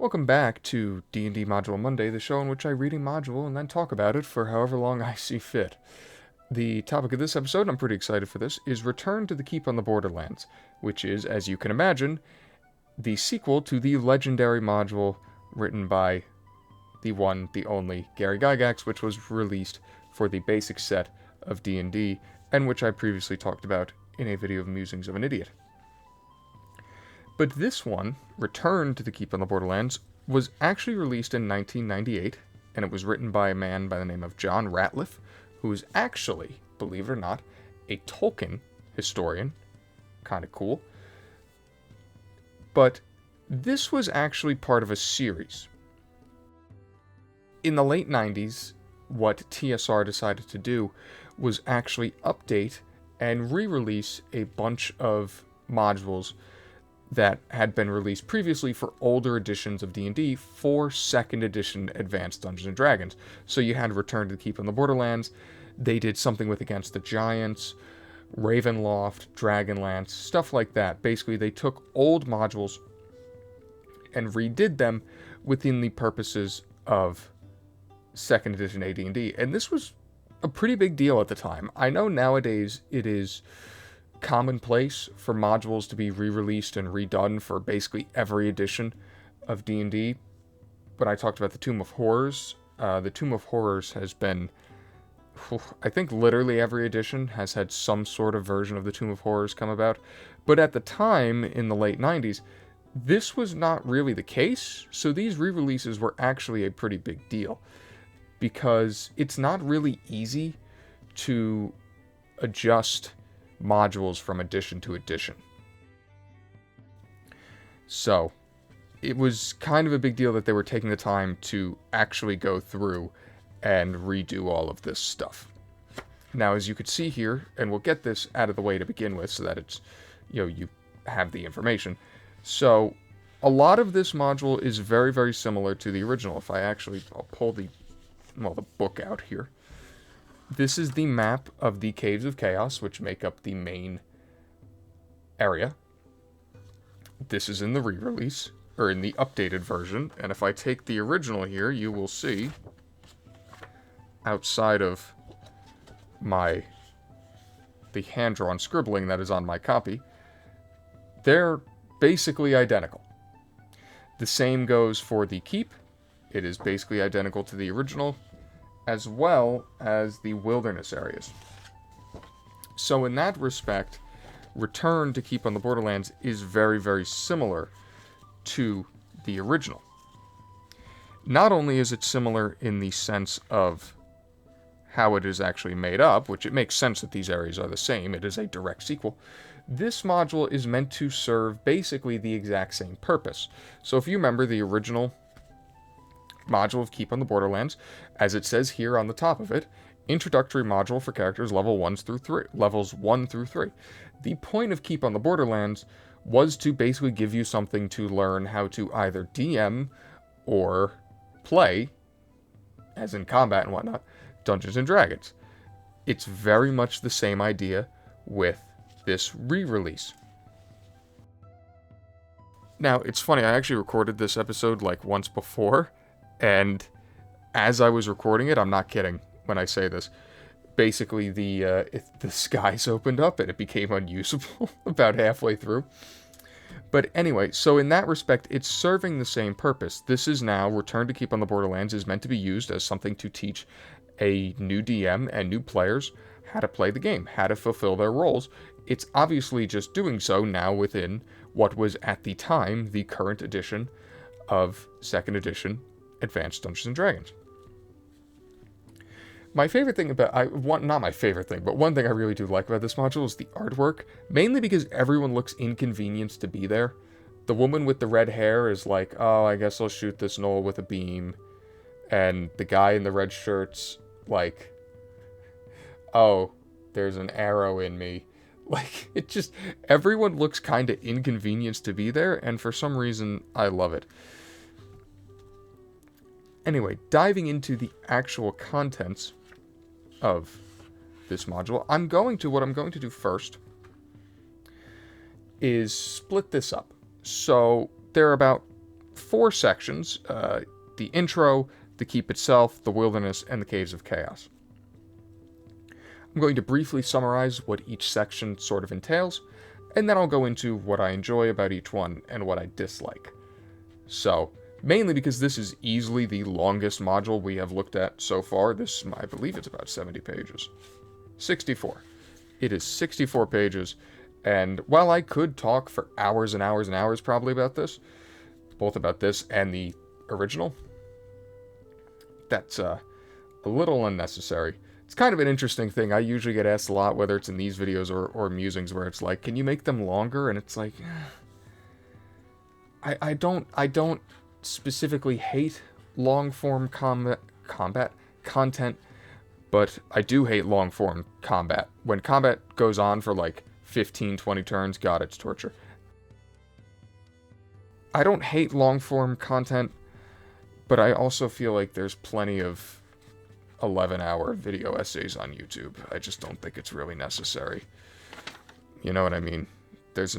Welcome back to D&D Module Monday, the show in which I read a module and then talk about it for however long I see fit. The topic of this episode, and I'm pretty excited for this, is Return to the Keep on the Borderlands, which is, as you can imagine, the sequel to the legendary module written by the one, the only, Gary Gygax, which was released for the basic set of D&D, and which I previously talked about in a video of Musings of an Idiot. But this one, Return to the Keep on the Borderlands, was actually released in 1998, and it was written by a man by the name of John Ratliff, who is actually, believe it or not, a Tolkien historian. Kind of cool. But this was actually part of a series. In the late 90s, what TSR decided to do was actually update and re-release a bunch of modules that had been released previously for older editions of D&D for 2nd edition Advanced Dungeons & Dragons. So you had Return to the Keep on the Borderlands, they did something with Against the Giants, Ravenloft, Dragonlance, stuff like that. Basically, they took old modules and redid them within the purposes of 2nd edition AD&D. And this was a pretty big deal at the time. I know nowadays it is commonplace for modules to be re-released and redone for basically every edition of D&D. When I talked about the Tomb of Horrors, the Tomb of Horrors has been, I think literally every edition has had some sort of version of the Tomb of Horrors come about. But at the time, in the late 90s, this was not really the case, so these re-releases were actually a pretty big deal. Because it's not really easy to adjust modules from edition to edition. So, it was kind of a big deal that they were taking the time to actually go through and redo all of this stuff. Now, as you could see here, and we'll get this out of the way to begin with so that it's, you have the information. So, a lot of this module is very, very similar to the original. I'll pull the book out here. This is the map of the Caves of Chaos, which make up the main area. This is in the re-release, or in the updated version, and if I take the original here, you will see, outside of the hand-drawn scribbling that is on my copy, they're basically identical. The same goes for the keep. It is basically identical to the original, as well as the wilderness areas. So in that respect, Return to Keep on the Borderlands is very, very similar to the original. Not only is it similar in the sense of how it is actually made up, which it makes sense that these areas are the same, it is a direct sequel, this module is meant to serve basically the exact same purpose. So if you remember the original module of Keep on the Borderlands, as it says here on the top of it, introductory module for characters levels 1 through 3. The point of Keep on the Borderlands was to basically give you something to learn how to either DM or play, as in combat and whatnot, Dungeons and Dragons. It's very much the same idea with this re-release. Now, it's funny, I actually recorded this episode once before, and as I was recording it, I'm not kidding when I say this, basically the skies opened up and it became unusable about halfway through. But anyway, so in that respect, it's serving the same purpose. This is now, Return to Keep on the Borderlands is meant to be used as something to teach a new DM and new players how to play the game, how to fulfill their roles. It's obviously just doing so now within what was at the time the current edition of 2nd edition Advanced Dungeons & Dragons. My favorite thing not my favorite thing, but one thing I really do like about this module is the artwork, mainly because everyone looks inconvenienced to be there. The woman with the red hair is like, oh, I guess I'll shoot this gnoll with a beam. And the guy in the red shirt's like, oh, there's an arrow in me. It just, everyone looks kind of inconvenienced to be there, and for some reason, I love it. Anyway, diving into the actual contents of this module, what I'm going to do first is split this up. So there are about 4 sections, the intro, the keep itself, the wilderness, and the caves of chaos. I'm going to briefly summarize what each section sort of entails, and then I'll go into what I enjoy about each one and what I dislike. So, mainly because this is easily the longest module we have looked at so far. This, I believe it's about 70 pages. 64. It is 64 pages, and while I could talk for hours and hours and hours probably about this, both about this and the original, that's a little unnecessary. It's kind of an interesting thing. I usually get asked a lot, whether it's in these videos or musings, where it's like, can you make them longer? And it's like, I don't specifically hate long-form combat content, but I do hate long-form combat. When combat goes on for like 15, 20 turns, God, it's torture. I don't hate long-form content, but I also feel like there's plenty of 11-hour video essays on YouTube. I just don't think it's really necessary. You know what I mean? There's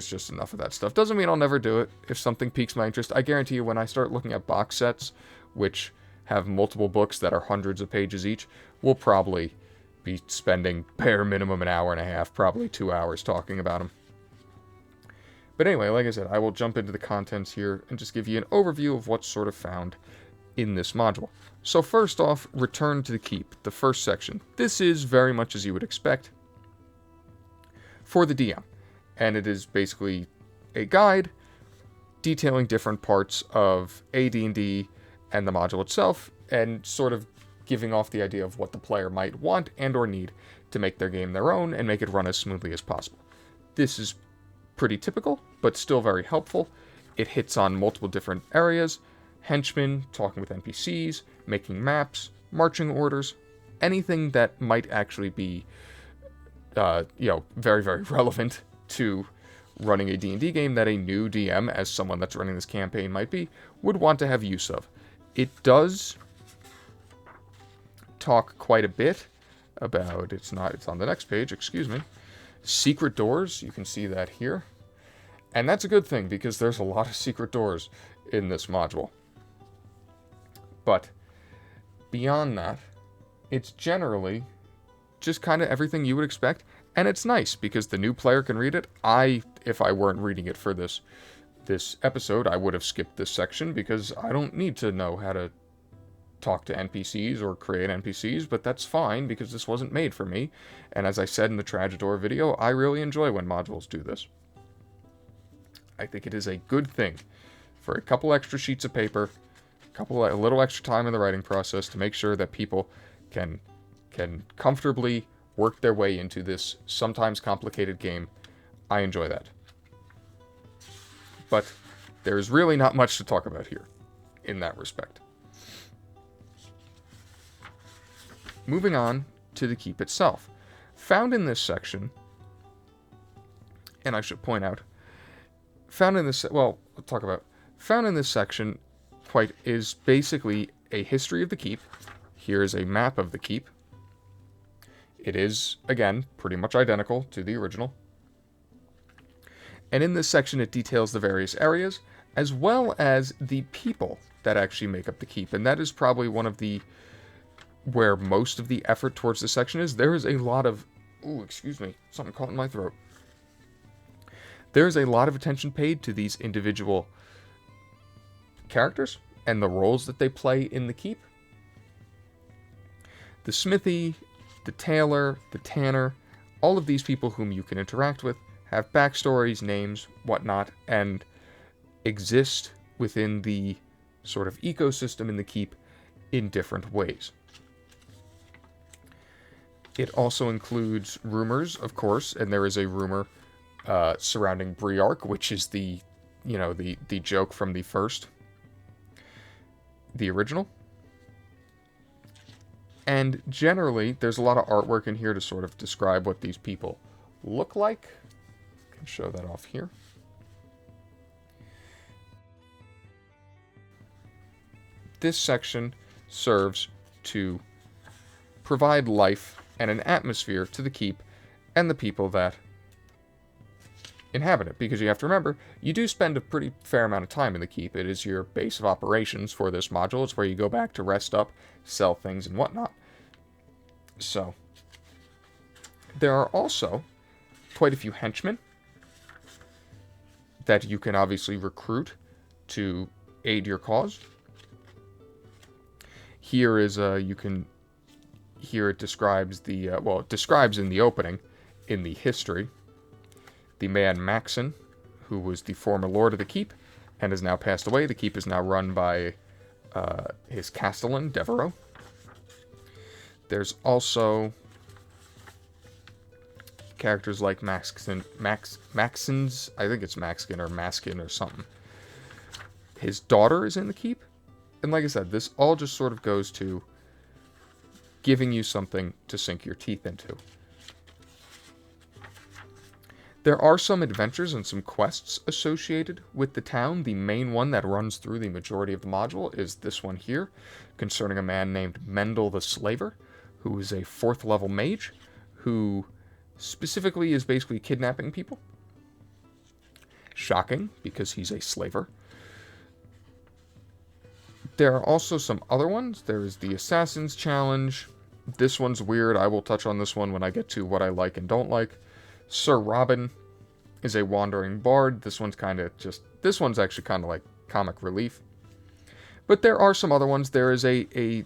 just enough of that stuff. Doesn't mean I'll never do it if something piques my interest. I guarantee you, when I start looking at box sets, which have multiple books that are hundreds of pages each, we'll probably be spending bare minimum an hour and a half, probably 2 hours talking about them. But anyway, like I said, I will jump into the contents here and just give you an overview of what's sort of found in this module. So first off, Return to the Keep, the first section. This is very much as you would expect for the DM, and it is basically a guide detailing different parts of AD&D and the module itself, and sort of giving off the idea of what the player might want and or need to make their game their own and make it run as smoothly as possible. This is pretty typical, but still very helpful. It hits on multiple different areas: henchmen, talking with NPCs, making maps, marching orders, anything that might actually be, very, very relevant to running a D&D game that a new DM, as someone that's running this campaign might be, would want to have use of. It does talk quite a bit about, it's on the next page, excuse me, secret doors. You can see that here. And that's a good thing, because there's a lot of secret doors in this module. But beyond that, it's generally just kind of everything you would expect, and it's nice because the new player can read it. If I weren't reading it for this episode, I would have skipped this section because I don't need to know how to talk to NPCs or create NPCs, but that's fine because this wasn't made for me. And as I said in the Tragedor video, I really enjoy when modules do this. I think it is a good thing for a couple extra sheets of paper, a little extra time in the writing process to make sure that people can comfortably work their way into this sometimes complicated game. I enjoy that. But there's really not much to talk about here in that respect. Moving on to the keep itself. Found in this section, and I should point out, found in this section is basically a history of the keep. Here is a map of the keep. It is, again, pretty much identical to the original. And in this section, it details the various areas, as well as the people that actually make up the keep. And that is probably where most of the effort towards this section is. There is a lot of... Ooh, excuse me. Something caught in my throat. There is a lot of attention paid to these individual characters and the roles that they play in the keep. The smithy, the tailor, the tanner, all of these people whom you can interact with have backstories, names, whatnot, and exist within the sort of ecosystem in the keep in different ways. It also includes rumors, of course, and there is a rumor surrounding Briarch, which is the joke from the original. And generally, there's a lot of artwork in here to sort of describe what these people look like. I can show that off here. This section serves to provide life and an atmosphere to the keep and the people that inhabit it, because you have to remember, you do spend a pretty fair amount of time in the keep. It is your base of operations for this module. It's where you go back to rest up, sell things, and whatnot. So, there are also quite a few henchmen that you can obviously recruit to aid your cause. Here is here it describes it describes in the opening, in the history, the man Maxon, who was the former lord of the keep and has now passed away. The keep is now run by his castellan, Devereaux. There's also characters like Maxons, I think it's Maxkin or Maskin or something. His daughter is in the keep. And like I said, this all just sort of goes to giving you something to sink your teeth into. There are some adventures and some quests associated with the town. The main one that runs through the majority of the module is this one here, concerning a man named Mendel the Slaver, who is a 4th level mage, who specifically is basically kidnapping people. Shocking, because he's a slaver. There are also some other ones. There is the Assassin's Challenge. This one's weird. I will touch on this one when I get to what I like and don't like. Sir Robin is a wandering bard. This one's actually kind of like comic relief. But there are some other ones. There is a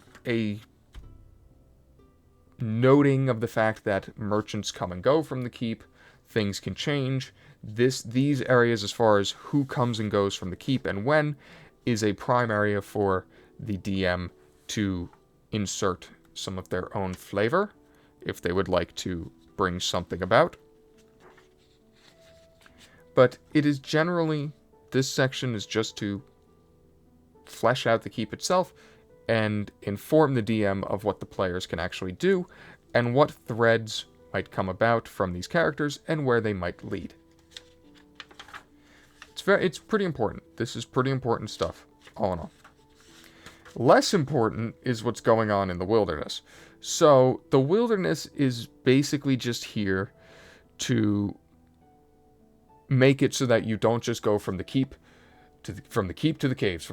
noting of the fact that merchants come and go from the keep. Things can change. These areas, as far as who comes and goes from the keep and when, is a prime area for the DM to insert some of their own flavor, if they would like to bring something about. But it is generally, this section is just to flesh out the keep itself and inform the DM of what the players can actually do and what threads might come about from these characters and where they might lead. It's pretty important. This is pretty important stuff, all in all. Less important is what's going on in the wilderness. So, the wilderness is basically just here to make it so that you don't just go from the keep to the caves.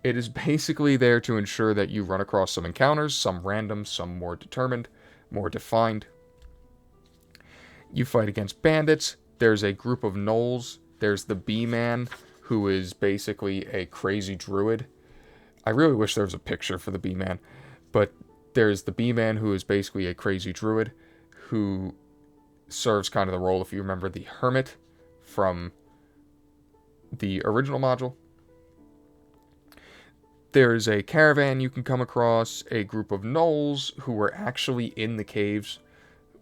It is basically there to ensure that you run across some encounters, some random, some more determined, more defined. You fight against bandits. There's a group of gnolls. There's the Bee-Man, who is basically a crazy druid. I really wish there was a picture for the Bee-Man, but there's the Bee-Man, who is basically a crazy druid, who serves kind of the role, if you remember, the hermit from the original module. There's a caravan you can come across, a group of gnolls who were actually in the caves,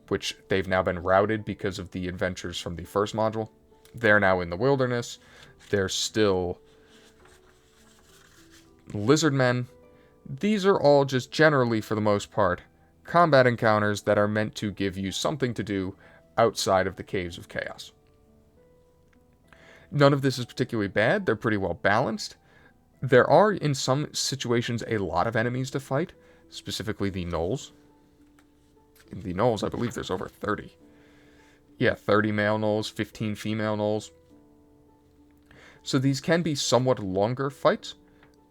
which they've now been routed because of the adventures from the first module. They're now in the wilderness. They're still lizard men. These are all just generally, for the most part, combat encounters that are meant to give you something to do outside of the Caves of Chaos. None of this is particularly bad. They're pretty well balanced. There are, in some situations, a lot of enemies to fight, specifically the gnolls. In the gnolls, I believe there's over 30. Yeah, 30 male gnolls, 15 female gnolls. So these can be somewhat longer fights,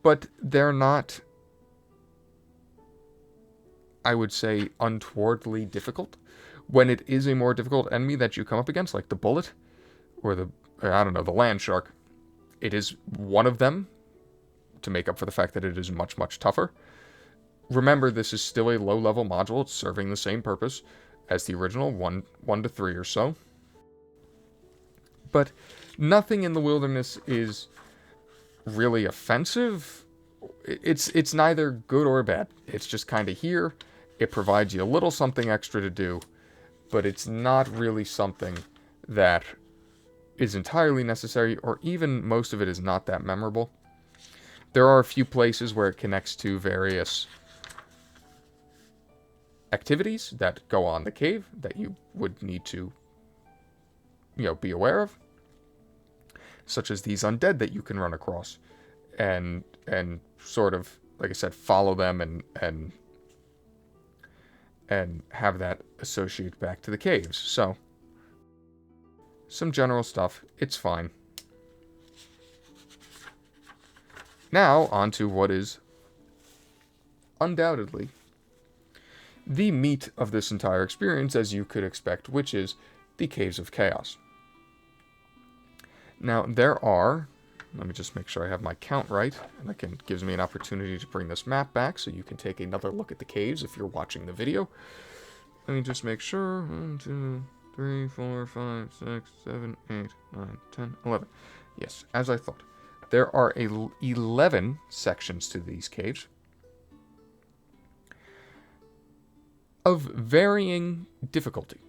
but they're not, I would say, untowardly difficult. When it is a more difficult enemy that you come up against, like the bullet, or the land shark, it is one of them, to make up for the fact that it is much, much tougher. Remember, this is still a low-level module. It's serving the same purpose as the original, 1 to 3 or so. But nothing in the wilderness is really offensive. It's neither good or bad. It's just kind of here. It provides you a little something extra to do, but it's not really something that is entirely necessary, or even most of it is not that memorable. There are a few places where it connects to various activities that go on the cave that you would need to, be aware of. Such as these undead that you can run across. And sort of, like I said, follow them and have that associate back to the caves. some general stuff. It's fine. Now, on to what is undoubtedly the meat of this entire experience, as you could expect, which is the Caves of Chaos. Now, there are... Let me just make sure I have my count right, and that gives me an opportunity to bring this map back so you can take another look at the caves if you're watching the video. Let me just make sure. 1, 2, 3, 4, 5, 6, 7, 8, 9, 10, 11. Yes, as I thought. There are 11 sections to these caves of varying difficulty.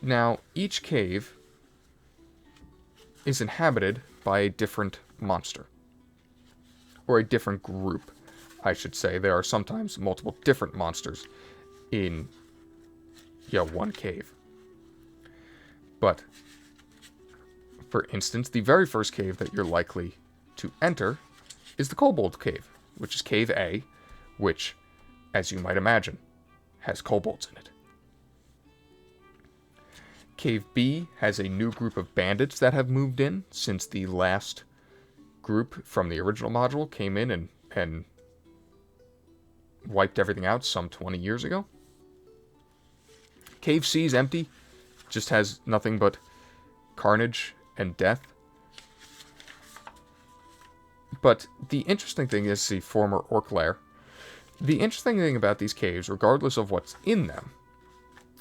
Now, each cave is inhabited by a different monster. Or a different group, I should say. There are sometimes multiple different monsters in, one cave. But, for instance, the very first cave that you're likely to enter is the Kobold Cave, which is Cave A, which, as you might imagine, has kobolds in it. Cave B has a new group of bandits that have moved in since the last group from the original module came in and wiped everything out some 20 years ago. Cave C is empty, just has nothing but carnage and death. But the interesting thing is the former Orc Lair. The interesting thing about these caves, regardless of what's in them,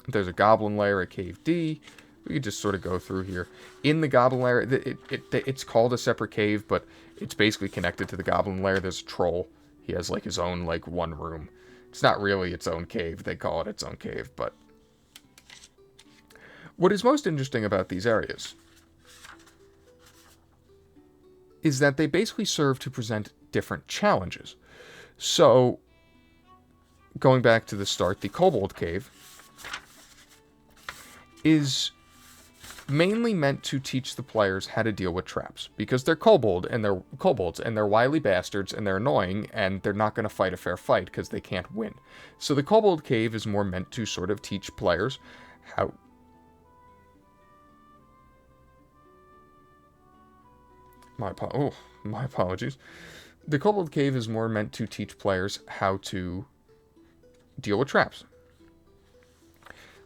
there's a Goblin Lair at Cave D. We could just sort of go through here. In the Goblin Lair, it's called a separate cave, but it's basically connected to the Goblin Lair. There's a troll. He has, his own, one room. It's not really its own cave. They call it its own cave, but... What is most interesting about these areas is that they basically serve to present different challenges. So, going back to the start, the Kobold Cave is mainly meant to teach the players how to deal with traps, because they're kobolds and they're wily bastards and they're annoying and they're not going to fight a fair fight because they can't win. So the Kobold Cave is more meant to sort of teach players how my apologies. The Kobold Cave is more meant to teach players how to deal with traps.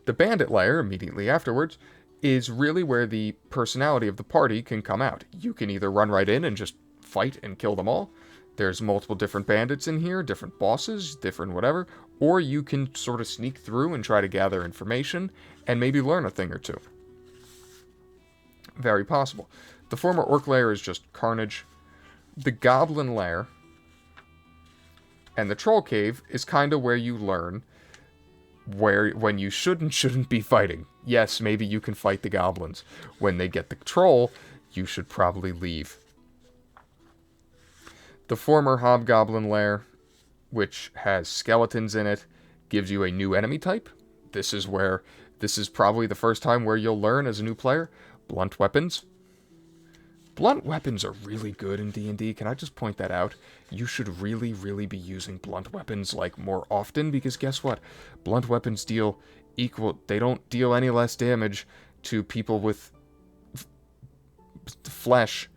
The Bandit Lair, immediately afterwards, is really where the personality of the party can come out. You can either run right in and just fight and kill them all. There's multiple different bandits in here, different bosses, different whatever. Or you can sort of sneak through and try to gather information and maybe learn a thing or two. Very possible. The former Orc Lair is just carnage. The Goblin Lair and the Troll Cave is kind of where you learn when you shouldn't be fighting. Yes, maybe you can fight the goblins. When they get the troll, you should probably leave. The former Hobgoblin Lair, which has skeletons in it, gives you a new enemy type. This is probably the first time where you'll learn as a new player. Blunt weapons. Blunt weapons are really good in D&D. Can I just point that out? You should really, really be using blunt weapons, more often, because guess what? Blunt weapons they don't deal any less damage to people with flesh,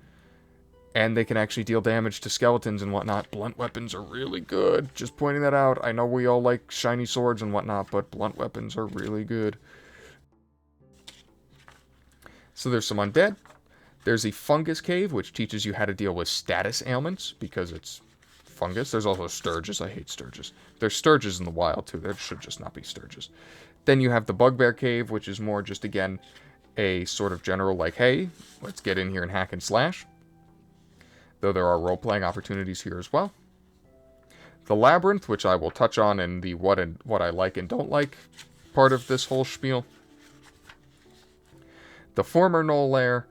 and they can actually deal damage to skeletons and whatnot. Blunt weapons are really good. Just pointing that out. I know we all like shiny swords and whatnot, but blunt weapons are really good. So there's some undead. There's a fungus cave, which teaches you how to deal with status ailments, because it's fungus. There's also sturges. I hate sturges. There's sturges in the wild, too. There should just not be sturges. Then you have the bugbear cave, which is more just, again, a sort of general, hey, let's get in here and hack and slash. Though there are role-playing opportunities here as well. The labyrinth, which I will touch on in the what I like and don't like part of this whole spiel. The former Knoll Lair,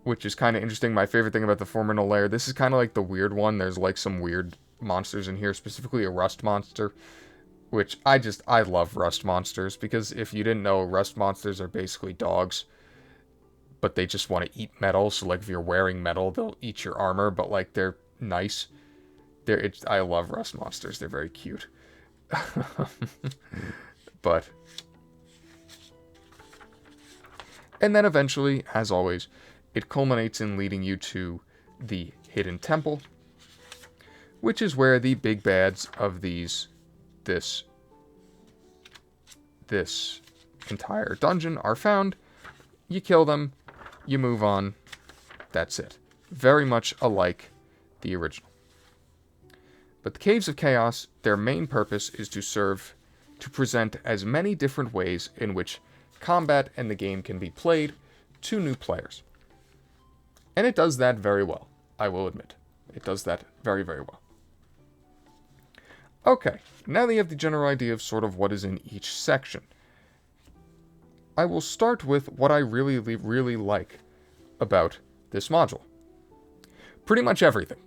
which is kind of interesting. My favorite thing about the former Knoll Lair, this is kind of like the weird one. There's some weird monsters in here, specifically a rust monster, which I love rust monsters, because if you didn't know, rust monsters are basically dogs, but they just want to eat metal. So if you're wearing metal, they'll eat your armor, but they're nice. I love rust monsters. They're very cute. And then eventually, as always, it culminates in leading you to the Hidden Temple, which is where the big bads of this entire dungeon are found. You kill them, you move on, that's it. Very much alike the original. But the Caves of Chaos, their main purpose is to serve to present as many different ways in which combat and the game can be played to new players. And it does that very well, I will admit. It does that very, very well. Okay, now that you have the general idea of sort of what is in each section, I will start with what I really, really like about this module. Pretty much everything.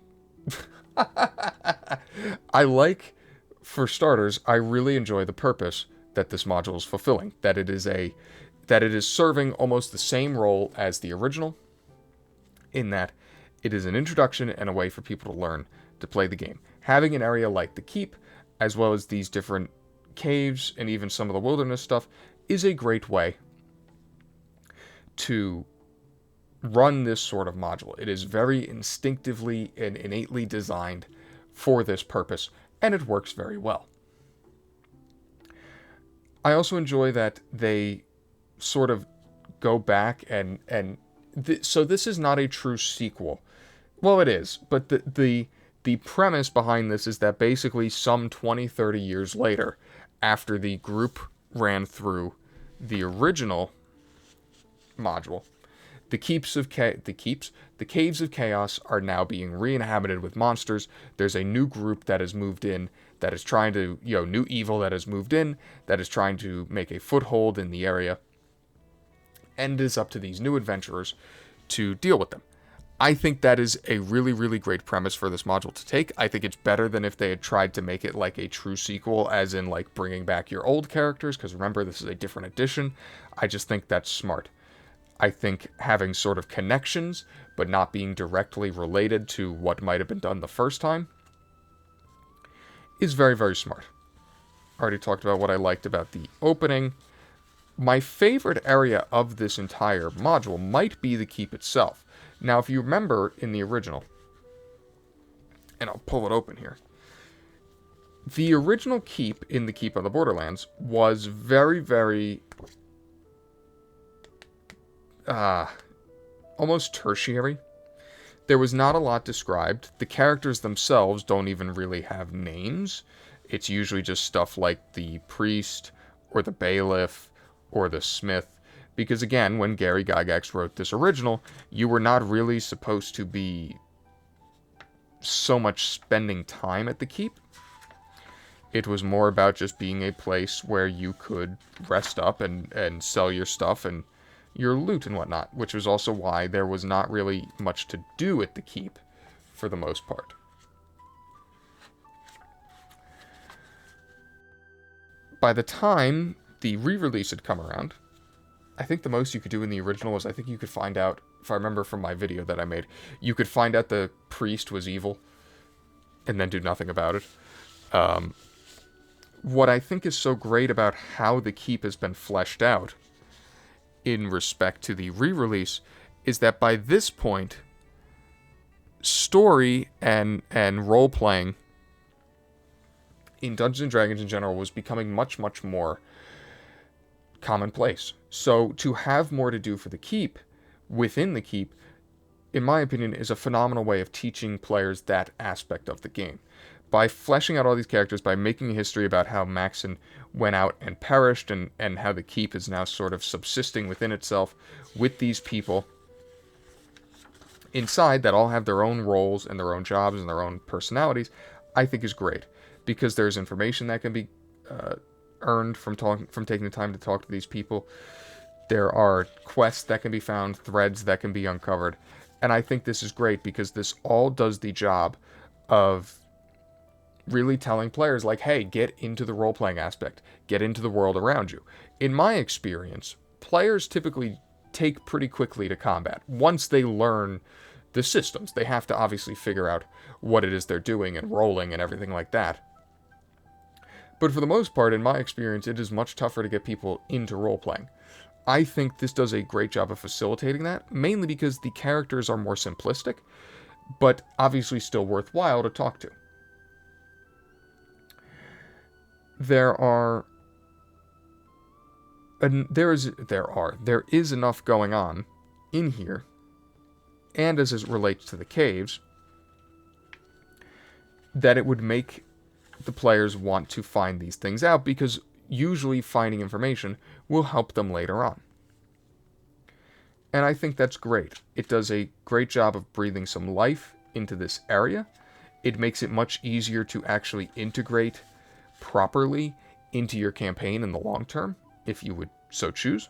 I like, for starters, I really enjoy the purpose that this module is fulfilling. That it is serving almost the same role as the original, in that it is an introduction and a way for people to learn to play the game. Having an area like the Keep, as well as these different caves and even some of the wilderness stuff, is a great way to run this sort of module. It is very instinctively and innately designed for this purpose, and it works very well. I also enjoy that they sort of go back so this is not a true sequel. Well, it is, but the premise behind this is that basically some 20, 30 years later, after the group ran through the original module, the Caves of Chaos are now being re-inhabited with monsters. There's a new group that has moved in, that is trying to, new evil that has moved in, that is trying to make a foothold in the area. And it is up to these new adventurers to deal with them. I think that is a really, really great premise for this module to take. I think it's better than if they had tried to make it like a true sequel, as in like bringing back your old characters, because remember, this is a different edition. I just think that's smart. I think having sort of connections, but not being directly related to what might have been done the first time, is very, very smart. I already talked about what I liked about the opening. My favorite area of this entire module might be the Keep itself. Now, if you remember in the original, and I'll pull it open here, the original Keep in the Keep of the Borderlands was very, very almost tertiary. There was not a lot described. The characters themselves don't even really have names. It's usually just stuff like the priest, or the bailiff, or the smith. Because again, when Gary Gygax wrote this original, you were not really supposed to be so much spending time at the Keep. It was more about just being a place where you could rest up and sell your stuff and your loot and whatnot, which was also why there was not really much to do at the Keep for the most part. By the time the re-release had come around, I think the most you could do in the original was, I think you could find out, if I remember from my video that I made, you could find out the priest was evil and then do nothing about it. What I think is so great about how the Keep has been fleshed out in respect to the re-release is that by this point, story and role-playing in Dungeons & Dragons in general was becoming much, much more commonplace. So to have more to do for the Keep, within the Keep, in my opinion, is a phenomenal way of teaching players that aspect of the game. By fleshing out all these characters, by making a history about how Maxon went out and perished, and how the Keep is now sort of subsisting within itself with these people inside that all have their own roles and their own jobs and their own personalities, I think is great. Because there's information that can be earned from taking the time to talk to these people. There are quests that can be found, threads that can be uncovered. And I think this is great because this all does the job of really telling players, like, hey, get into the role-playing aspect. Get into the world around you. In my experience, players typically take pretty quickly to combat. Once they learn the systems, they have to obviously figure out what it is they're doing and rolling and everything like that. But for the most part, in my experience, it is much tougher to get people into role-playing. I think this does a great job of facilitating that, mainly because the characters are more simplistic, but obviously still worthwhile to talk to. There is enough going on in here, and as it relates to the caves, that it would make the players want to find these things out, because usually finding information will help them later on. And I think that's great. It does a great job of breathing some life into this area. It makes it much easier to actually integrate properly into your campaign in the long term, if you would so choose.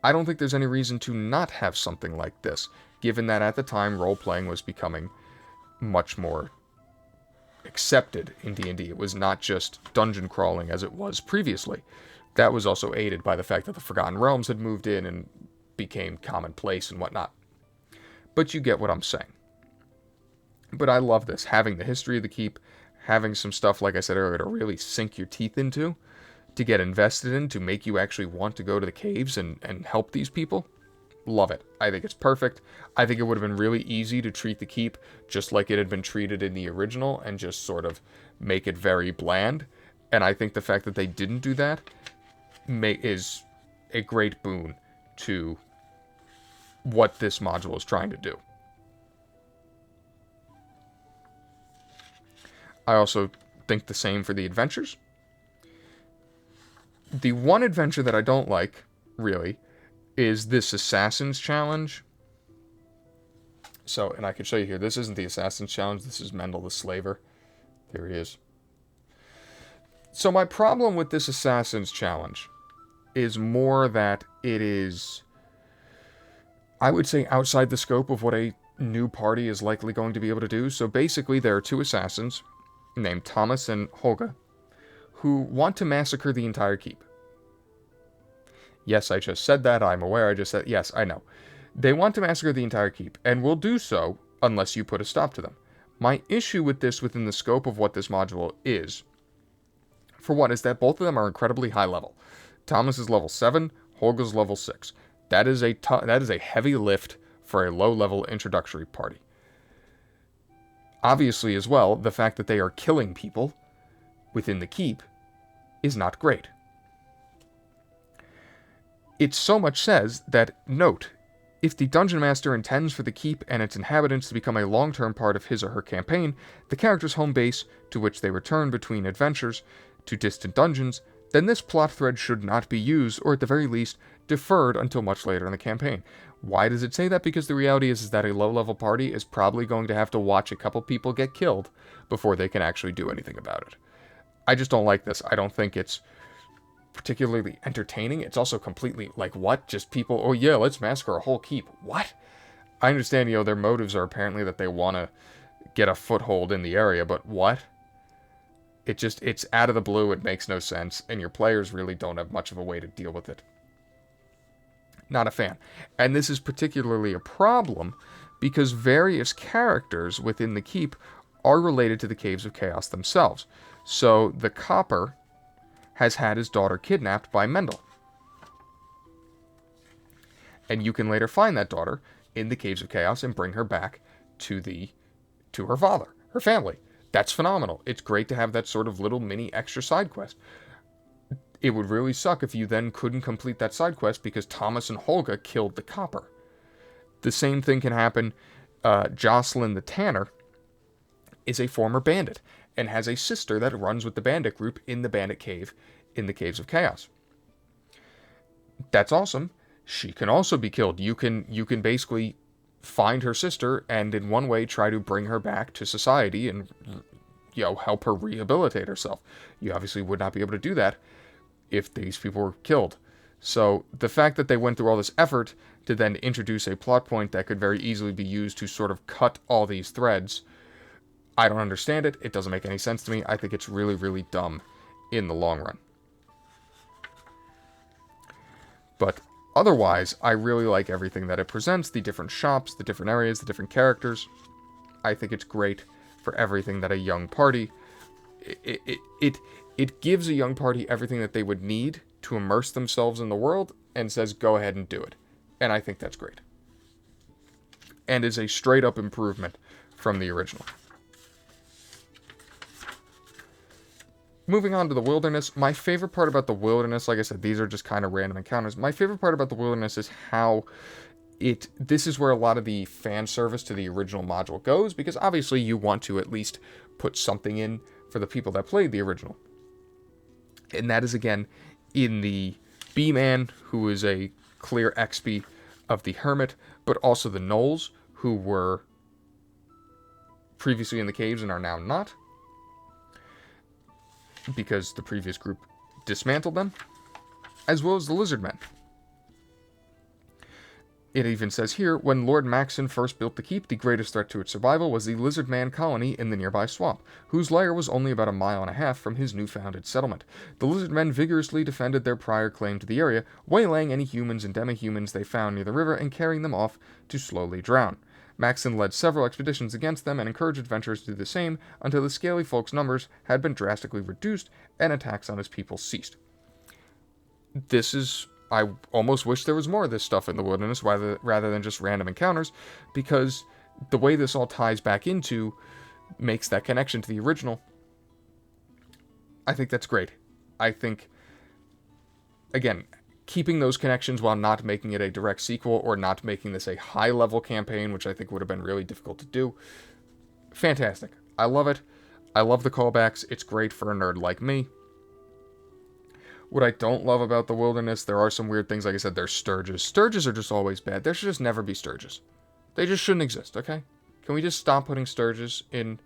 I don't think there's any reason to not have something like this, given that at the time role-playing was becoming much more accepted in D&D. It was not just dungeon crawling as it was previously. That was also aided by the fact that the Forgotten Realms had moved in and became commonplace and whatnot. But you get what I'm saying. But I love this, having the history of the keep, having some stuff, like I said earlier, to really sink your teeth into, to get invested in, to make you actually want to go to the caves and help these people. Love it. I think it's perfect. I think it would have been really easy to treat the keep just like it had been treated in the original and just sort of make it very bland. And I think the fact that they didn't do that is a great boon to what this module is trying to do. I also think the same for the adventures. The one adventure that I don't like, really, is this Assassin's Challenge. So, and I can show you here, this isn't the Assassin's Challenge, this is Mendel the Slaver. There he is. So my problem with this Assassin's Challenge is more that it is, I would say, outside the scope of what a new party is likely going to be able to do. So basically, there are two assassins, named Thomas and Holga, who want to massacre the entire keep. Yes, I just said that. I'm aware. I just said, yes, I know. They want to massacre the entire keep, and will do so unless you put a stop to them. My issue with this within the scope of what this module is, for one, is that both of them are incredibly high level. Thomas is level 7, Holga's level 6. That is a heavy lift for a low-level introductory party. Obviously, as well, the fact that they are killing people within the keep is not great. It so much says that, note, if the Dungeon Master intends for the keep and its inhabitants to become a long-term part of his or her campaign, the character's home base, to which they return between adventures to distant dungeons, then this plot thread should not be used, or at the very least, deferred until much later in the campaign. Why does it say that? Because the reality is that a low-level party is probably going to have to watch a couple people get killed before they can actually do anything about it. I just don't like this. I don't think it's particularly entertaining. It's also completely, like, what? Just people, oh yeah, let's massacre a whole keep. What? I understand, their motives are apparently that they want to get a foothold in the area, but what? It's out of the blue, it makes no sense, and your players really don't have much of a way to deal with it. Not a fan. And this is particularly a problem because various characters within the keep are related to the Caves of Chaos themselves. So the Copper has had his daughter kidnapped by Mendel. And you can later find that daughter in the Caves of Chaos and bring her back to her father, her family. That's phenomenal. It's great to have that sort of little mini extra side quest. It would really suck if you then couldn't complete that side quest because Thomas and Holga killed the Copper. The same thing can happen. Jocelyn the Tanner is a former bandit and has a sister that runs with the bandit group in the bandit cave in the Caves of Chaos. That's awesome. She can also be killed. You can basically find her sister and in one way try to bring her back to society and help her rehabilitate herself. You obviously would not be able to do that if these people were killed. So the fact that they went through all this effort to then introduce a plot point that could very easily be used to sort of cut all these threads, I don't understand it. It doesn't make any sense to me. I think it's really, really dumb in the long run. But otherwise, I really like everything that it presents, the different shops, the different areas, the different characters. I think it's great for everything that a young party... It gives a young party everything that they would need to immerse themselves in the world and says, go ahead and do it. And I think that's great. And is a straight up improvement from the original. Moving on to the wilderness, my favorite part about the wilderness, like I said, these are just kind of random encounters. My favorite part about the wilderness is how this is where a lot of the fan service to the original module goes, because obviously you want to at least put something in for the people that played the original. And that is, again, in the B-Man, who is a clear XP of the Hermit, but also the Gnolls, who were previously in the caves and are now not, because the previous group dismantled them, as well as the Lizardmen. It even says here, when Lord Maxon first built the keep, the greatest threat to its survival was the Lizardman colony in the nearby swamp, whose lair was only about 1.5 miles from his new-founded settlement. The Lizardmen vigorously defended their prior claim to the area, waylaying any humans and demi-humans they found near the river and carrying them off to slowly drown. Maxon led several expeditions against them and encouraged adventurers to do the same until the scaly folk's numbers had been drastically reduced and attacks on his people ceased. I almost wish there was more of this stuff in the wilderness rather than just random encounters, because the way this all ties back into makes that connection to the original. I think that's great. I think, again, keeping those connections while not making it a direct sequel or not making this a high-level campaign, which I think would have been really difficult to do. Fantastic. I love it. I love the callbacks. It's great for a nerd like me. What I don't love about the wilderness, there are some weird things. Like I said, there's Sturges. Sturges are just always bad. There should just never be Sturges. They just shouldn't exist, okay? Can we just stop putting Sturges in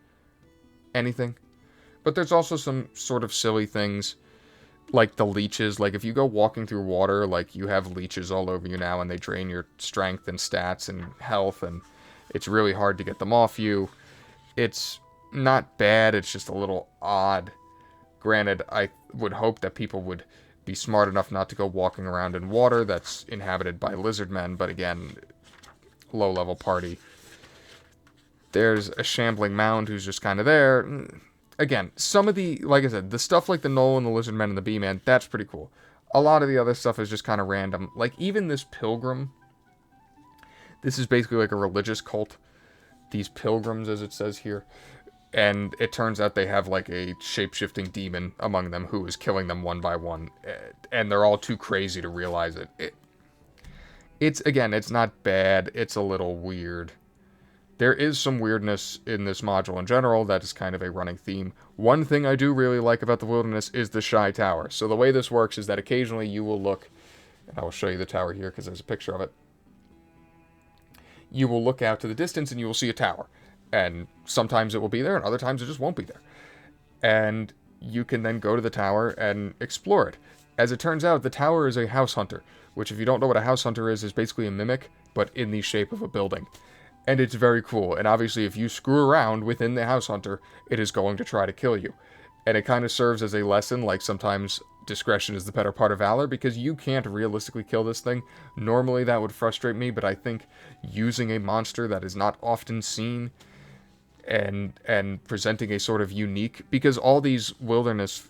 anything? But there's also some sort of silly things, like the leeches. Like, if you go walking through water, like, you have leeches all over you now, and they drain your strength and stats and health, and it's really hard to get them off you. It's not bad, it's just a little odd. Granted, I would hope that people would be smart enough not to go walking around in water that's inhabited by lizardmen, but again, low-level party. There's a shambling mound who's just kind of there. Again, some of the, like I said, the stuff like the Gnoll and the Lizardmen and the Bee-Man, that's pretty cool. A lot of the other stuff is just kind of random. Like, even this pilgrim, this is basically like a religious cult. These pilgrims, as it says here. And it turns out they have, like, a shape-shifting demon among them who is killing them one by one. And they're all too crazy to realize it. It's, again, it's not bad. It's a little weird. There is some weirdness in this module in general. That is kind of a running theme. One thing I do really like about the wilderness is the Shy Tower. So the way this works is that occasionally you will look, and I will show you the tower here because there's a picture of it. You will look out to the distance and you will see a tower. And sometimes it will be there, and other times it just won't be there. And you can then go to the tower and explore it. As it turns out, the tower is a house hunter, which, if you don't know what a house hunter is basically a mimic, but in the shape of a building. And it's very cool. And obviously, if you screw around within the house hunter, it is going to try to kill you. And it kind of serves as a lesson, like sometimes discretion is the better part of valor, because you can't realistically kill this thing. Normally that would frustrate me, but I think using a monster that is not often seen and presenting a sort of unique, because all these wilderness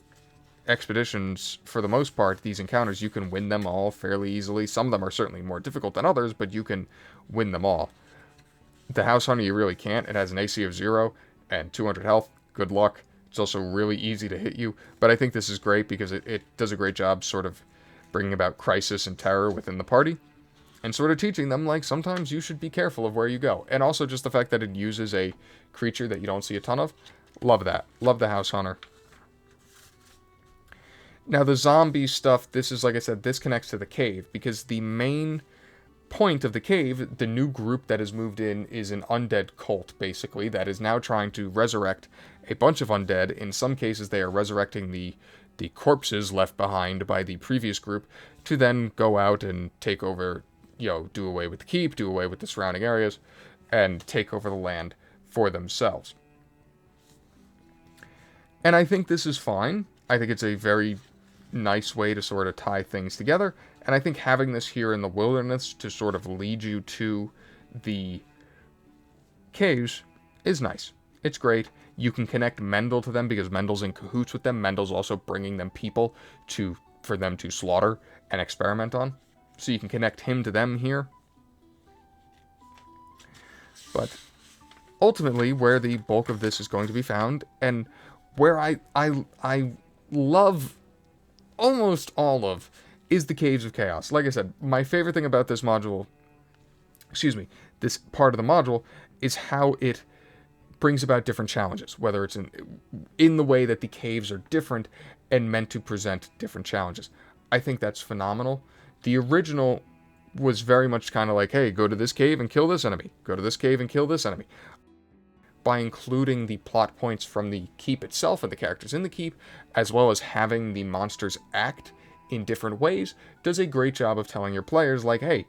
expeditions, for the most part, these encounters, you can win them all fairly easily. Some of them are certainly more difficult than others, but you can win them all. The House Hunter, you really can't. It has an AC of 0 and 200 health. Good luck. It's also really easy to hit you. But I think this is great because it does a great job sort of bringing about crisis and terror within the party. And sort of teaching them, like, sometimes you should be careful of where you go. And also just the fact that it uses a creature that you don't see a ton of. Love that. Love the House Hunter. Now, the zombie stuff, this is, like I said, this connects to the cave. Because the main point of the cave, the new group that has moved in, is an undead cult, basically, that is now trying to resurrect a bunch of undead. In some cases, they are resurrecting the corpses left behind by the previous group to then go out and take over, do away with the keep, do away with the surrounding areas, and take over the land for themselves. And I think this is fine. I think it's a very nice way to sort of tie things together. And I think having this here in the wilderness to sort of lead you to the caves is nice. It's great. You can connect Mendel to them because Mendel's in cahoots with them. Mendel's also bringing them people to for them to slaughter and experiment on. So you can connect him to them here. But ultimately, where the bulk of this is going to be found, and where I love almost all of, is the Caves of Chaos. Like I said, my favorite thing about this module, this part of the module, is how it brings about different challenges, whether it's in the way that the caves are different and meant to present different challenges. I think that's phenomenal. The original was very much kind of like, hey, go to this cave and kill this enemy. Go to this cave and kill this enemy. By including the plot points from the keep itself and the characters in the keep, as well as having the monsters act in different ways, does a great job of telling your players, like, hey,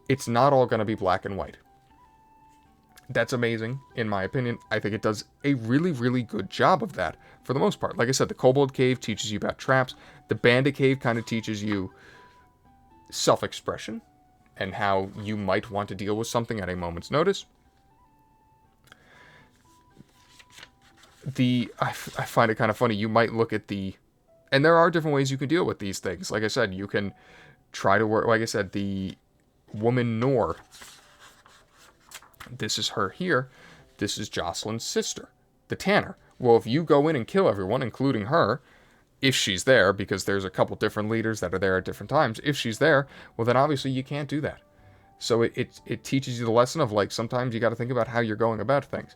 it's not all going to be black and white. That's amazing, in my opinion. I think it does a really, really good job of that, for the most part. Like I said, the Kobold Cave teaches you about traps. The Bandit Cave kind of teaches you self-expression, and how you might want to deal with something at a moment's notice. I find it kind of funny, you might look at and there are different ways you can deal with these things. Like I said, you can try to work, like I said, the woman Nor, this is her here, this is Jocelyn's sister, the Tanner. Well, if you go in and kill everyone, including her, if she's there, because there's a couple different leaders that are there at different times, if she's there, well then obviously you can't do that. So it teaches you the lesson of, like, sometimes you got to think about how you're going about things.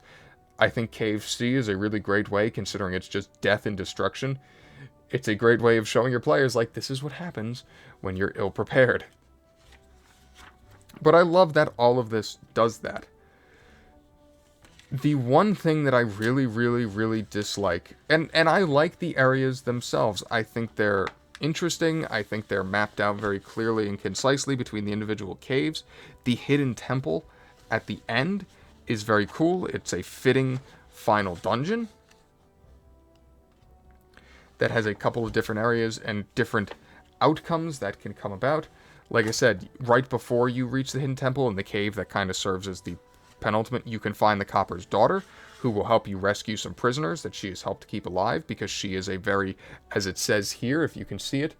I think Cave C is a really great way, considering it's just death and destruction. It's a great way of showing your players, like, this is what happens when you're ill-prepared. But I love that all of this does that. The one thing that I really, really, really dislike, and I like the areas themselves. I think they're interesting. I think they're mapped out very clearly and concisely between the individual caves. The hidden temple at the end is very cool. It's a fitting final dungeon that has a couple of different areas and different outcomes that can come about. Like I said, right before you reach the hidden temple in the cave that kind of serves as the penultimate, you can find the Copper's daughter, who will help you rescue some prisoners that she has helped to keep alive, because she is a very, as it says here, if you can see it,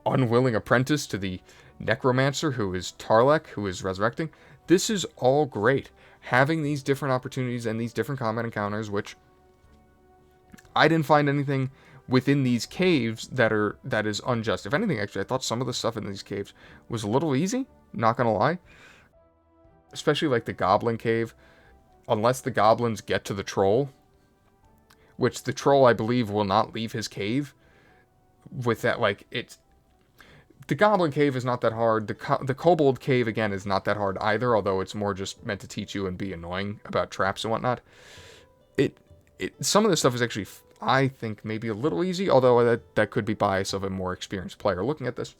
unwilling apprentice to the necromancer, who is Tarlek, who is resurrecting. This is all great. Having these different opportunities and these different combat encounters, which I didn't find anything within these caves that is unjust. If anything, actually, I thought some of the stuff in these caves was a little easy, not gonna lie. Especially like the Goblin Cave, unless the goblins get to the troll, which the troll, I believe, will not leave his cave. With that, like, the Goblin Cave is not that hard. The Kobold Cave, again, is not that hard either, although it's more just meant to teach you and be annoying about traps and whatnot. Some of this stuff is actually, I think, maybe a little easy, although that could be bias of a more experienced player looking at this.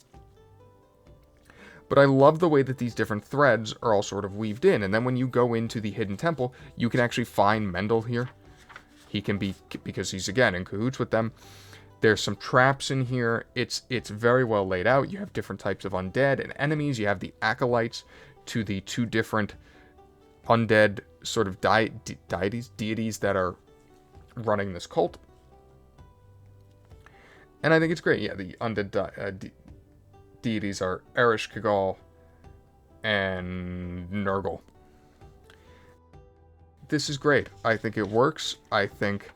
But I love the way that these different threads are all sort of weaved in. And then when you go into the hidden temple, you can actually find Mendel here. He can be, because he's, again, in cahoots with them. There's some traps in here. It's very well laid out. You have different types of undead and enemies. You have the acolytes to the two different undead sort of deities that are running this cult. And I think it's great. Yeah, the undead deities are Erish, Kagal, and Nurgle. This is great. I think it works. I think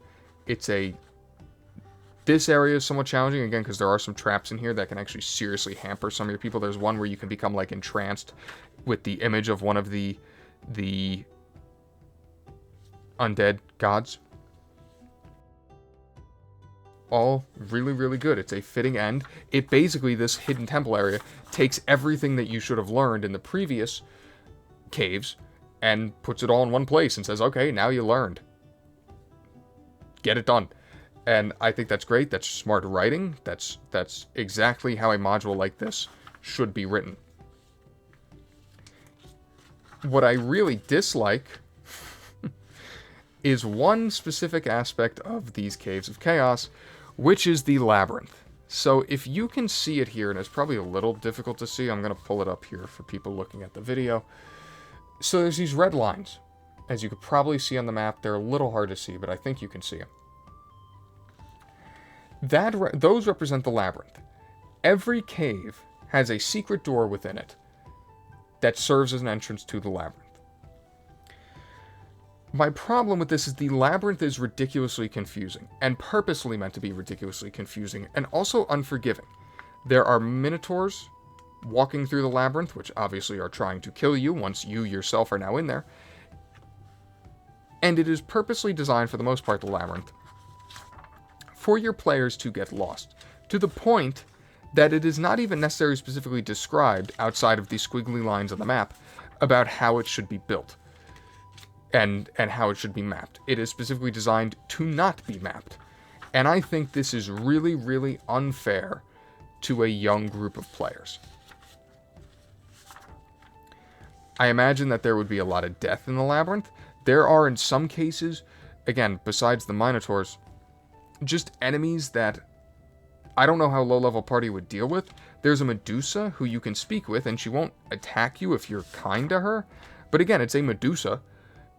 this area is somewhat challenging, again, because there are some traps in here that can actually seriously hamper some of your people. There's one where you can become, like, entranced with the image of one of the undead gods. All really, really good. It's a fitting end. It basically, this hidden temple area, takes everything that you should have learned in the previous caves and puts it all in one place and says, okay, now you learned. Get it done. And I think that's great. That's smart writing. That's exactly how a module like this should be written. What I really dislike is one specific aspect of these Caves of Chaos, which is the labyrinth. So if you can see it here, and it's probably a little difficult to see, I'm going to pull it up here for people looking at the video. So there's these red lines. As you could probably see on the map, they're a little hard to see, but I think you can see them. Those represent the labyrinth. Every cave has a secret door within it that serves as an entrance to the labyrinth. My problem with this is the labyrinth is ridiculously confusing, and purposely meant to be ridiculously confusing, and also unforgiving. There are minotaurs walking through the labyrinth, which obviously are trying to kill you once you yourself are now in there. And it is purposely designed, for the most part, the labyrinth, for your players to get lost, to the point that it is not even necessarily specifically described, outside of the squiggly lines on the map, about how it should be built. And how it should be mapped. It is specifically designed to not be mapped. And I think this is really, really unfair to a young group of players. I imagine that there would be a lot of death in the labyrinth. There are, in some cases, again, besides the minotaurs, just enemies that I don't know how low-level party would deal with. There's a Medusa who you can speak with, and she won't attack you if you're kind to her. But again, it's a Medusa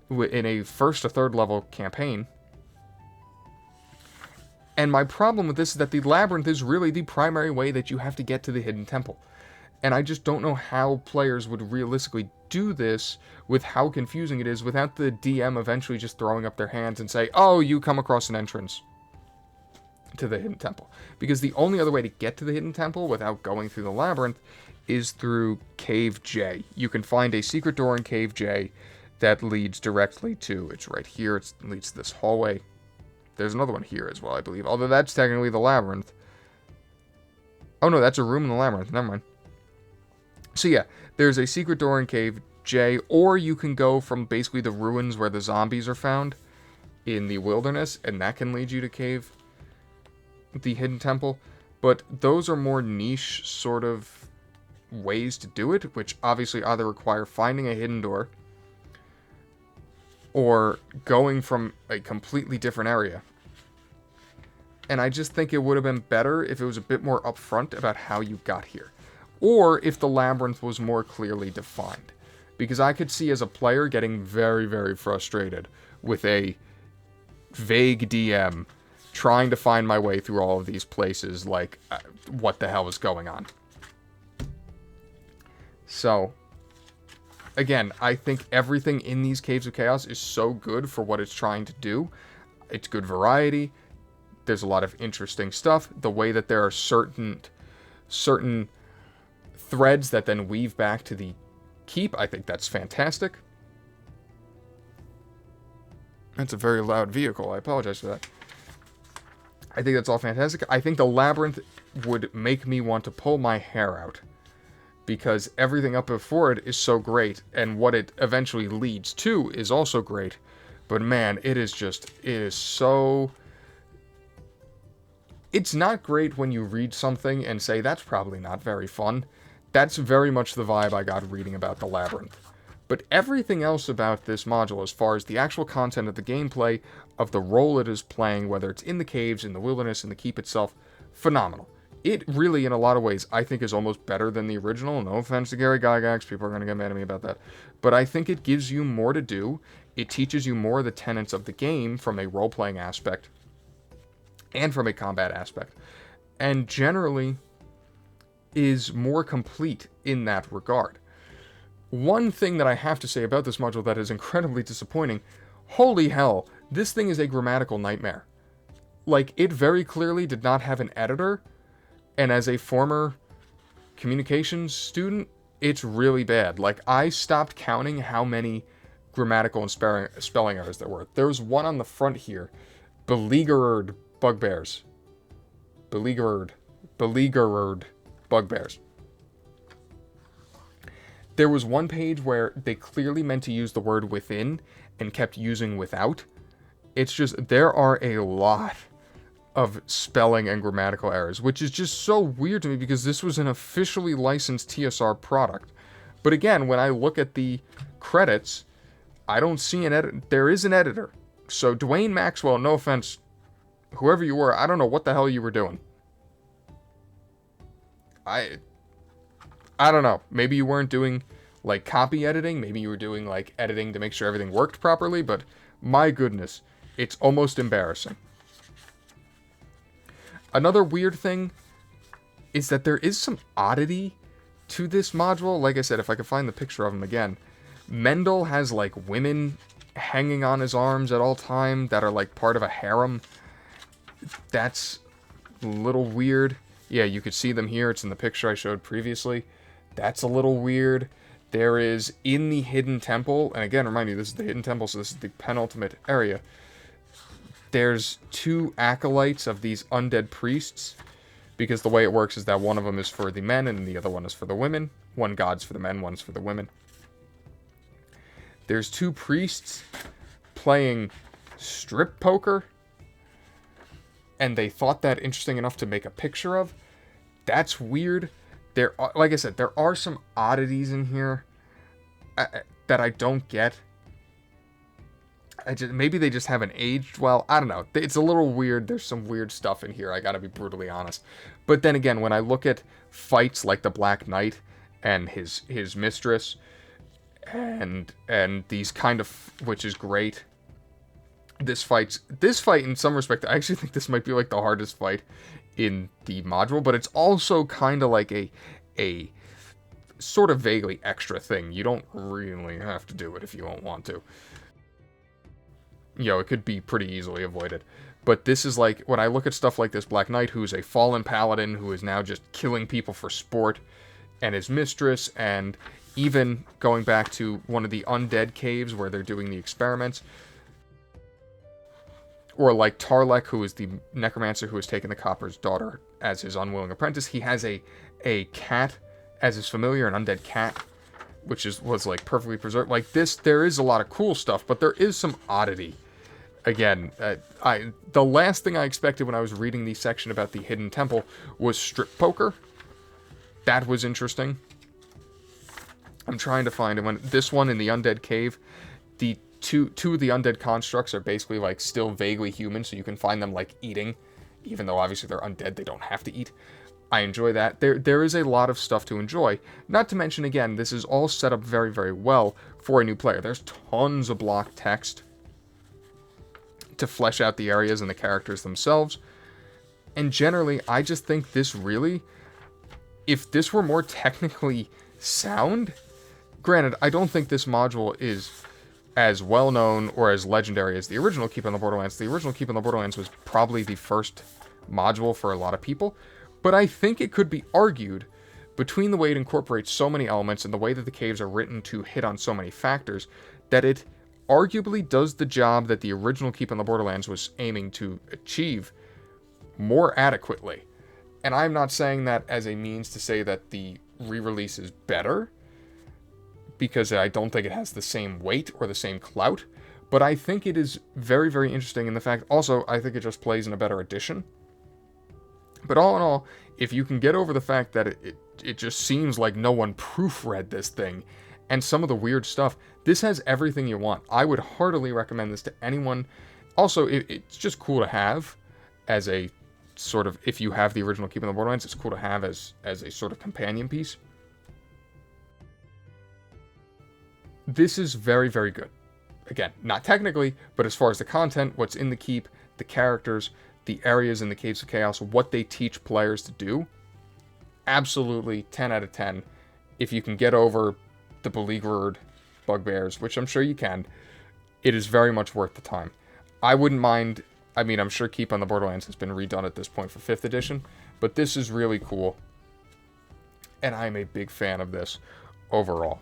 in a first to third level campaign. And my problem with this is that the labyrinth is really the primary way that you have to get to the hidden temple. And I just don't know how players would realistically do this with how confusing it is without the DM eventually just throwing up their hands and say, oh, you come across an entrance to the hidden temple. Because the only other way to get to the hidden temple without going through the labyrinth is through Cave J. You can find a secret door in Cave J that leads directly to, it's right here, it leads to this hallway. There's another one here as well, I believe. Although that's technically the labyrinth. Oh no, that's a room in the labyrinth. Never mind. So yeah, there's a secret door in Cave J, or you can go from basically the ruins where the zombies are found in the wilderness, and that can lead you to Cave, the hidden temple. But those are more niche sort of ways to do it, which obviously either require finding a hidden door or going from a completely different area. And I just think it would have been better if it was a bit more upfront about how you got here. Or if the labyrinth was more clearly defined. Because I could see as a player getting very, very frustrated with a vague DM trying to find my way through all of these places, like, what the hell is going on? So, again, I think everything in these Caves of Chaos is so good for what it's trying to do. It's good variety. There's a lot of interesting stuff. The way that there are certain threads that then weave back to the keep, I think that's fantastic. That's a very loud vehicle. I apologize for that. I think that's all fantastic. I think the labyrinth would make me want to pull my hair out, because everything up before it is so great, and what it eventually leads to is also great. But man, it is so... It's not great when you read something and say, that's probably not very fun. That's very much the vibe I got reading about the labyrinth. But everything else about this module, as far as the actual content of the gameplay, of the role it is playing, whether it's in the caves, in the wilderness, in the keep itself, phenomenal. It really, in a lot of ways, I think is almost better than the original. No offense to Gary Gygax, people are going to get mad at me about that. But I think it gives you more to do. It teaches you more of the tenets of the game from a role-playing aspect and from a combat aspect. And generally is more complete in that regard. One thing that I have to say about this module that is incredibly disappointing, holy hell, this thing is a grammatical nightmare. Like, it very clearly did not have an editor, and as a former communications student, it's really bad. Like, I stopped counting how many grammatical and spelling errors there were. There was one on the front here. Beleaguered bugbears. Beleaguered bugbears. There was one page where they clearly meant to use the word within and kept using without. It's just, there are a lot of spelling and grammatical errors, which is just so weird to me because this was an officially licensed TSR product. But again, when I look at the credits, I don't see an edit. There is an editor. So Dwayne Maxwell, no offense, whoever you were, I don't know what the hell you were doing. I don't know. Maybe you weren't doing, like, copy editing. Maybe you were doing, like, editing to make sure everything worked properly. But, my goodness, it's almost embarrassing. Another weird thing is that there is some oddity to this module. Like I said, if I could find the picture of him again, Mendel has like women hanging on his arms at all time that are like part of a harem. That's a little weird. Yeah, you could see them here. It's in the picture I showed previously. That's a little weird. There is in the hidden temple, and again, remind you, this is the hidden temple, so this is the penultimate area. There's 2 acolytes of these undead priests, because the way it works is that one of them is for the men and the other one is for the women. One god's for the men, one's for the women. There's 2 priests playing strip poker, and they thought that interesting enough to make a picture of. That's weird. There are, like I said, there are some oddities in here that I don't get. Maybe they just haven't aged well. I don't know. It's a little weird. There's some weird stuff in here, I gotta be brutally honest. But then again, when I look at fights like the Black Knight and his mistress, and these kind of, which is great. This fight in some respect, I actually think this might be like the hardest fight in the module, but it's also kind of like a sort of vaguely extra thing. You don't really have to do it if you don't want to. You know, it could be pretty easily avoided. But this is like, when I look at stuff like this Black Knight, who's a fallen paladin, who is now just killing people for sport, and his mistress, and even going back to one of the undead caves where they're doing the experiments. Or like Tarlek, who is the necromancer who has taken the copper's daughter as his unwilling apprentice. He has a cat as his familiar, an undead cat, which was like perfectly preserved. Like this, there is a lot of cool stuff, but there is some oddity. Again, the last thing I expected when I was reading the section about the hidden temple was strip poker. That was interesting. I'm trying to find it. When this one in the undead cave, the two of the undead constructs are basically like still vaguely human, so you can find them like eating, even though obviously they're undead, they don't have to eat. I enjoy that. There is a lot of stuff to enjoy. Not to mention, again, this is all set up very, very well for a new player. There's tons of block text to flesh out the areas and the characters themselves. And generally, I just think this really, if this were more technically sound, granted, I don't think this module is as well known or as legendary as the original Keep on the Borderlands. The original Keep on the Borderlands was probably the first module for a lot of people, but I think it could be argued, between the way it incorporates so many elements and the way that the caves are written to hit on so many factors, that it arguably does the job that the original Keep on the Borderlands was aiming to achieve more adequately. And I'm not saying that as a means to say that the re-release is better, because I don't think it has the same weight or the same clout, but I think it is very, very interesting in the fact, also, I think it just plays in a better edition. But all in all, if you can get over the fact that it just seems like no one proofread this thing, and some of the weird stuff, this has everything you want. I would heartily recommend this to anyone. Also, it's just cool to have as a sort of, if you have the original Keep on the Borderlands, it's cool to have as a sort of companion piece. This is very, very good. Again, not technically, but as far as the content, what's in the keep, the characters, the areas in the Caves of Chaos, what they teach players to do, absolutely 10 out of 10. If you can get over the beleaguered bugbears, which I'm sure you can, it is very much worth the time. I wouldn't mind, I mean, I'm sure Keep on the Borderlands has been redone at this point for 5th edition, but this is really cool, and I'm a big fan of this overall.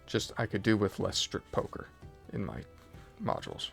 Just, I could do with less strip poker in my modules.